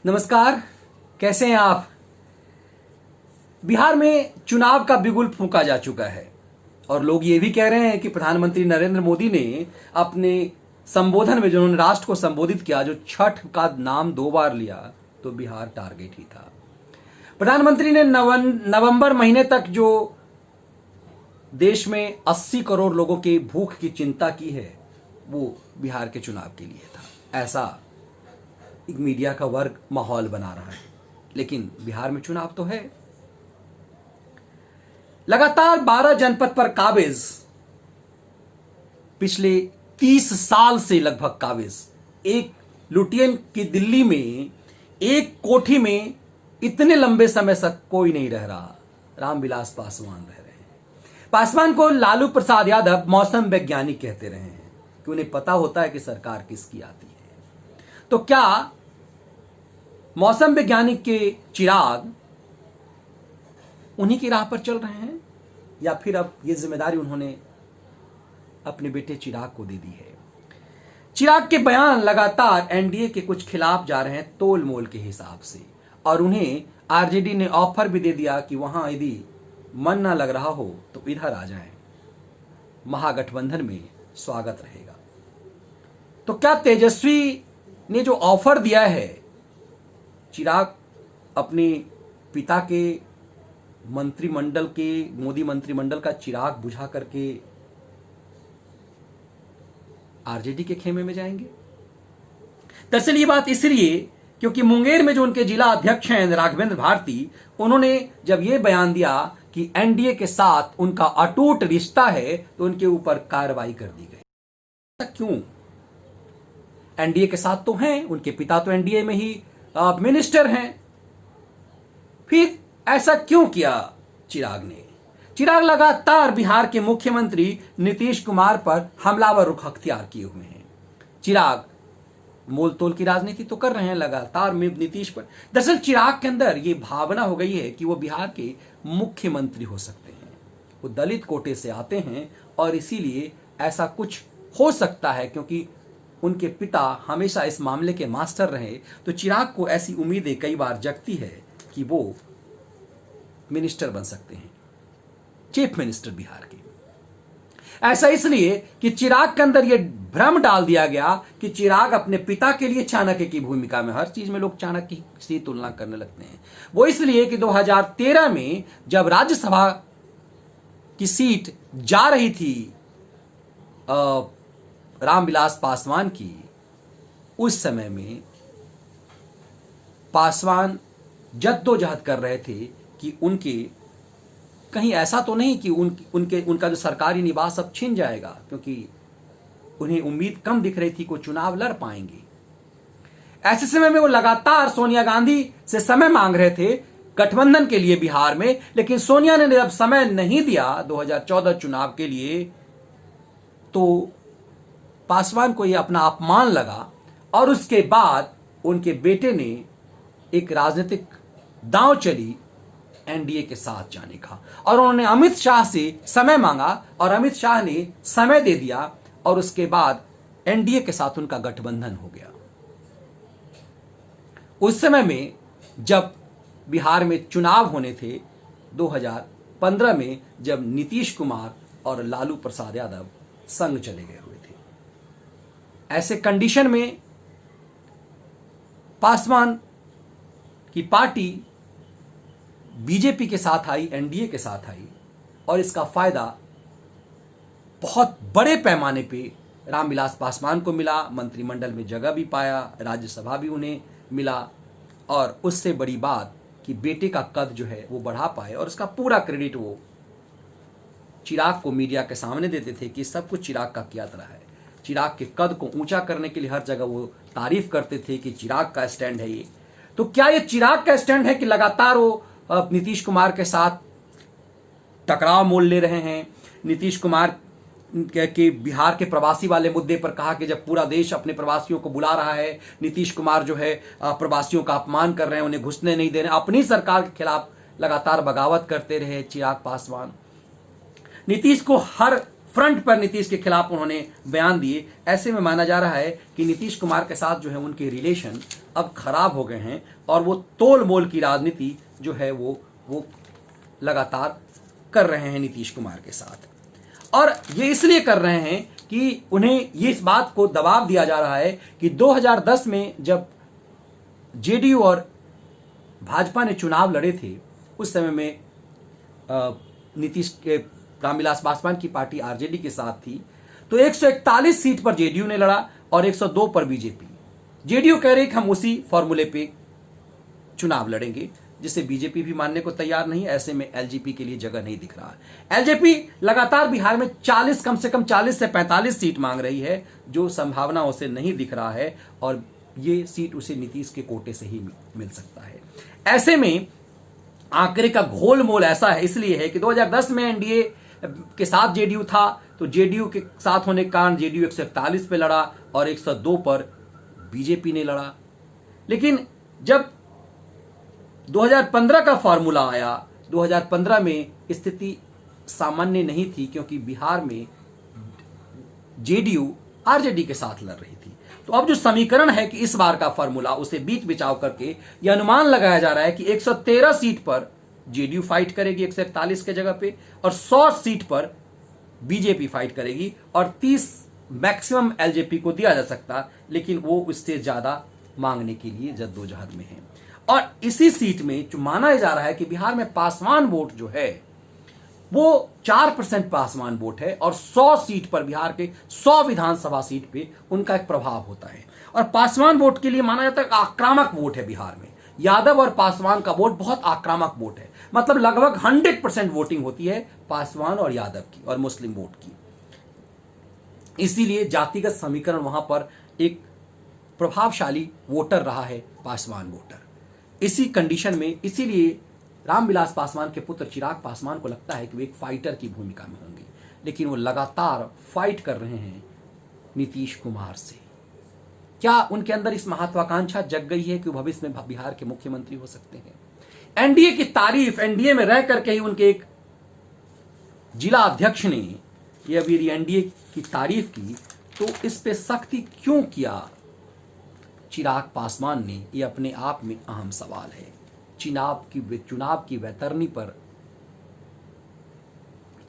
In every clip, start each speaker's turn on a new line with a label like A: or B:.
A: नमस्कार, कैसे हैं आप। बिहार में चुनाव का बिगुल फूंका जा चुका है और लोग ये भी कह रहे हैं कि प्रधानमंत्री नरेंद्र मोदी ने अपने संबोधन में जो उन्होंने राष्ट्र को संबोधित किया, जो छठ का नाम 2 बार लिया, तो बिहार टारगेट ही था। प्रधानमंत्री ने नवंबर महीने तक जो देश में 80 करोड़ लोगों के भूख की चिंता की है, वो बिहार के चुनाव के लिए था। ऐसा एक मीडिया का वर्ग माहौल बना रहा है, लेकिन बिहार में चुनाव तो है। लगातार 12 जनपद पर काबिज, पिछले 30 साल से लगभग काबिज। एक लुटियन की दिल्ली में एक कोठी में इतने लंबे समय तक कोई नहीं रह रहा। रामविलास पासवान रह रहे हैं। पासवान को लालू प्रसाद यादव मौसम वैज्ञानिक कहते रहे हैं कि उन्हें पता होता है कि सरकार किसकी आती है। तो क्या मौसम वैज्ञानिक के चिराग उन्हीं की राह पर चल रहे हैं, या फिर अब यह जिम्मेदारी उन्होंने अपने बेटे चिराग को दे दी है। चिराग के बयान लगातार एनडीए के कुछ खिलाफ जा रहे हैं तोल मोल के हिसाब से, और उन्हें आरजेडी ने ऑफर भी दे दिया कि वहां यदि मन ना लग रहा हो तो इधर आ जाएं, महागठबंधन में स्वागत रहेगा। तो क्या तेजस्वी ने जो ऑफर दिया है, चिराग अपने पिता के मंत्रिमंडल के, मोदी मंत्रिमंडल का चिराग बुझा करके आरजेडी के खेमे में जाएंगे? दरअसल ये बात इसलिए क्योंकि मुंगेर में जो उनके जिला अध्यक्ष हैं राघवेंद्र भारती, उन्होंने जब ये बयान दिया कि एनडीए के साथ उनका अटूट रिश्ता है, तो उनके ऊपर कार्रवाई कर दी गई। ऐसा क्यों? एनडीए के साथ तो हैं, उनके पिता तो एनडीए में ही मिनिस्टर हैं, फिर ऐसा क्यों किया चिराग ने? चिराग लगातार बिहार के मुख्यमंत्री नीतीश कुमार पर हमलावर रुख अख्तियार किए हुए हैं। चिराग मोल तोल की राजनीति तो कर रहे हैं लगातार में नीतीश पर। दरअसल चिराग के अंदर यह भावना हो गई है कि वो बिहार के मुख्यमंत्री हो सकते हैं। वो दलित कोटे से आते हैं और इसीलिए ऐसा कुछ हो सकता है, क्योंकि उनके पिता हमेशा इस मामले के मास्टर रहे। तो चिराग को ऐसी उम्मीदें कई बार जगती है कि वो मिनिस्टर बन सकते हैं, चीफ मिनिस्टर बिहार के। ऐसा इसलिए कि चिराग के अंदर यह भ्रम डाल दिया गया कि चिराग अपने पिता के लिए चाणक्य की भूमिका में, हर चीज में लोग चाणक्य की तुलना करने लगते हैं। वो इसलिए कि 2013 में जब राज्यसभा की सीट जा रही थी रामविलास पासवान की, उस समय में पासवान जद्दोजहद कर रहे थे कि उनके कहीं ऐसा तो नहीं कि उनका जो सरकारी निवास अब छिन जाएगा, क्योंकि उन्हें उम्मीद कम दिख रही थी कि वो चुनाव लड़ पाएंगे। ऐसे समय में वो लगातार सोनिया गांधी से समय मांग रहे थे गठबंधन के लिए बिहार में, लेकिन सोनिया ने जब समय नहीं दिया 2014 चुनाव के लिए, तो पासवान को यह अपना अपमान लगा और उसके बाद उनके बेटे ने एक राजनीतिक दांव चली एनडीए के साथ जाने का, और उन्होंने अमित शाह से समय मांगा और अमित शाह ने समय दे दिया, और उसके बाद एनडीए के साथ उनका गठबंधन हो गया। उस समय में जब बिहार में चुनाव होने थे 2015 में, जब नीतीश कुमार और लालू प्रसाद यादव संग चले गए हुए थे, ऐसे कंडीशन में पासवान की पार्टी बीजेपी के साथ आई, एनडीए के साथ आई, और इसका फायदा बहुत बड़े पैमाने पे रामविलास पासवान को मिला। मंत्रिमंडल में जगह भी पाया, राज्यसभा भी उन्हें मिला, और उससे बड़ी बात कि बेटे का कद जो है वो बढ़ा पाए, और उसका पूरा क्रेडिट वो चिराग को मीडिया के सामने देते थे कि सब कुछ चिराग का किया तरह है। चिराग के कद को ऊंचा करने के लिए हर जगह वो तारीफ करते थे कि चिराग का स्टैंड है ये। तो क्या ये चिराग का स्टैंड है कि लगातार वो नीतीश कुमार के साथ टकराव मोल ले रहे हैं? नीतीश कुमार के बिहार के प्रवासी वाले मुद्दे पर कहा कि जब पूरा देश अपने प्रवासियों को बुला रहा है, नीतीश कुमार जो है प्रवासियों का अपमान कर रहे हैं, उन्हें घुसने नहीं दे रहे हैं, अपनी सरकार के खिलाफ लगातार बगावत करते रहे चिराग पासवान। नीतीश को हर फ्रंट पर नीतीश के खिलाफ उन्होंने बयान दिए। ऐसे में माना जा रहा है कि नीतीश कुमार के साथ जो है उनके रिलेशन अब खराब हो गए हैं और वो तोल मोल की राजनीति जो है वो लगातार कर रहे हैं नीतीश कुमार के साथ। और ये इसलिए कर रहे हैं कि उन्हें ये इस बात को दबाव दिया जा रहा है कि 2010 में जब जेडीयू और भाजपा ने चुनाव लड़े थे, उस समय में नीतीश के रामविलास पासवान की पार्टी आरजेडी के साथ थी, तो 141 सीट पर जेडीयू ने लड़ा और 102 पर बीजेपी। जेडीयू कह रही कि हम उसी फॉर्मूले पे चुनाव लड़ेंगे, जिसे बीजेपी भी मानने को तैयार नहीं। ऐसे में एलजेपी के लिए जगह नहीं दिख रहा है। एलजेपी लगातार बिहार में 40 कम से कम 40 से 45 सीट मांग रही है, जो संभावना उसे नहीं दिख रहा है और ये सीट उसे नीतीश के कोटे से ही मिल सकता है। ऐसे में आंकड़े का घोलमोल ऐसा है इसलिए है कि 2010 में एनडीए के साथ जेडीयू था, तो जेडीयू के साथ होने के कारण जेडीयू 141 पे लड़ा और 102 पर बीजेपी ने लड़ा। लेकिन जब 2015 का फॉर्मूला आया, 2015 में स्थिति सामान्य नहीं थी, क्योंकि बिहार में जेडीयू आरजेडी के साथ लड़ रही थी। तो अब जो समीकरण है कि इस बार का फॉर्मूला, उसे बीच बिचाव करके यह अनुमान लगाया जा रहा है कि 113 सीट पर जेडीयू फाइट करेगी 141 के जगह पे, और 100 सीट पर बीजेपी फाइट करेगी और 30 मैक्सिमम एलजेपी को दिया जा सकता, लेकिन वो उससे ज्यादा मांगने के लिए जद्दोजहद में है। और इसी सीट में जो माना जा रहा है कि बिहार में पासवान वोट जो है वो 4% पासवान वोट है और 100 सीट पर, बिहार के 100 विधानसभा सीट पे उनका एक प्रभाव होता है। और पासवान वोट के लिए माना जाता है आक्रामक वोट है बिहार में। यादव और पासवान का वोट बहुत आक्रामक वोट है, मतलब लगभग 100% वोटिंग होती है पासवान और यादव की और मुस्लिम वोट की। इसीलिए जातिगत समीकरण वहां पर एक प्रभावशाली वोटर रहा है पासवान वोटर। इसी कंडीशन में इसीलिए रामविलास पासवान के पुत्र चिराग पासवान को लगता है कि वे एक फाइटर की भूमिका में होंगे, लेकिन वो लगातार फाइट कर रहे हैं नीतीश कुमार से। क्या उनके अंदर इस महत्वाकांक्षा जग गई है कि वो भविष्य में बिहार के मुख्यमंत्री हो सकते हैं? एनडीए की तारीफ, एनडीए में रह करके ही उनके एक जिला अध्यक्ष ने ये अभी एनडीए की तारीफ की, तो इस पे सख्ती क्यों किया चिराग पासवान ने? ये अपने आप में अहम सवाल है। चुनाव की वैतरणी पर,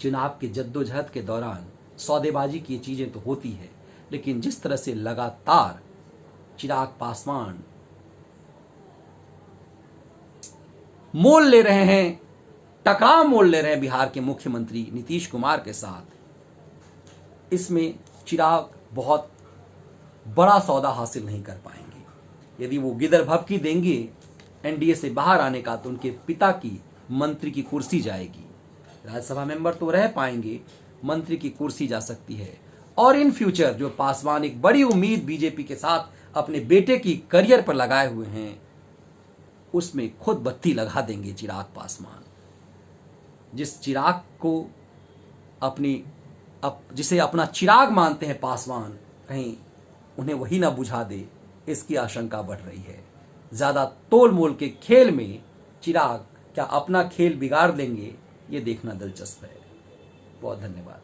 A: चुनाव के जद्दोजहद के दौरान सौदेबाजी की चीजें तो होती है, लेकिन जिस तरह से लगातार चिराग पासवान मोल ले रहे हैं, टकराव मोल ले रहे हैं बिहार के मुख्यमंत्री नीतीश कुमार के साथ, इसमें चिराग बहुत बड़ा सौदा हासिल नहीं कर पाएंगे। यदि वो गिदर भभकी देंगे एनडीए से बाहर आने का, तो उनके पिता की मंत्री की कुर्सी जाएगी। राज्यसभा मेंबर तो रह पाएंगे, मंत्री की कुर्सी जा सकती है। और इन फ्यूचर जो पासवान एक बड़ी उम्मीद बीजेपी के साथ अपने बेटे की करियर पर लगाए हुए हैं, उसमें खुद बत्ती लगा देंगे चिराग पासवान। जिस चिराग को जिसे अपना चिराग मानते हैं पासवान, कहीं उन्हें वही ना बुझा दे, इसकी आशंका बढ़ रही है। ज्यादा तोल मोल के खेल में चिराग क्या अपना खेल बिगाड़ देंगे, ये देखना दिलचस्प है। बहुत धन्यवाद।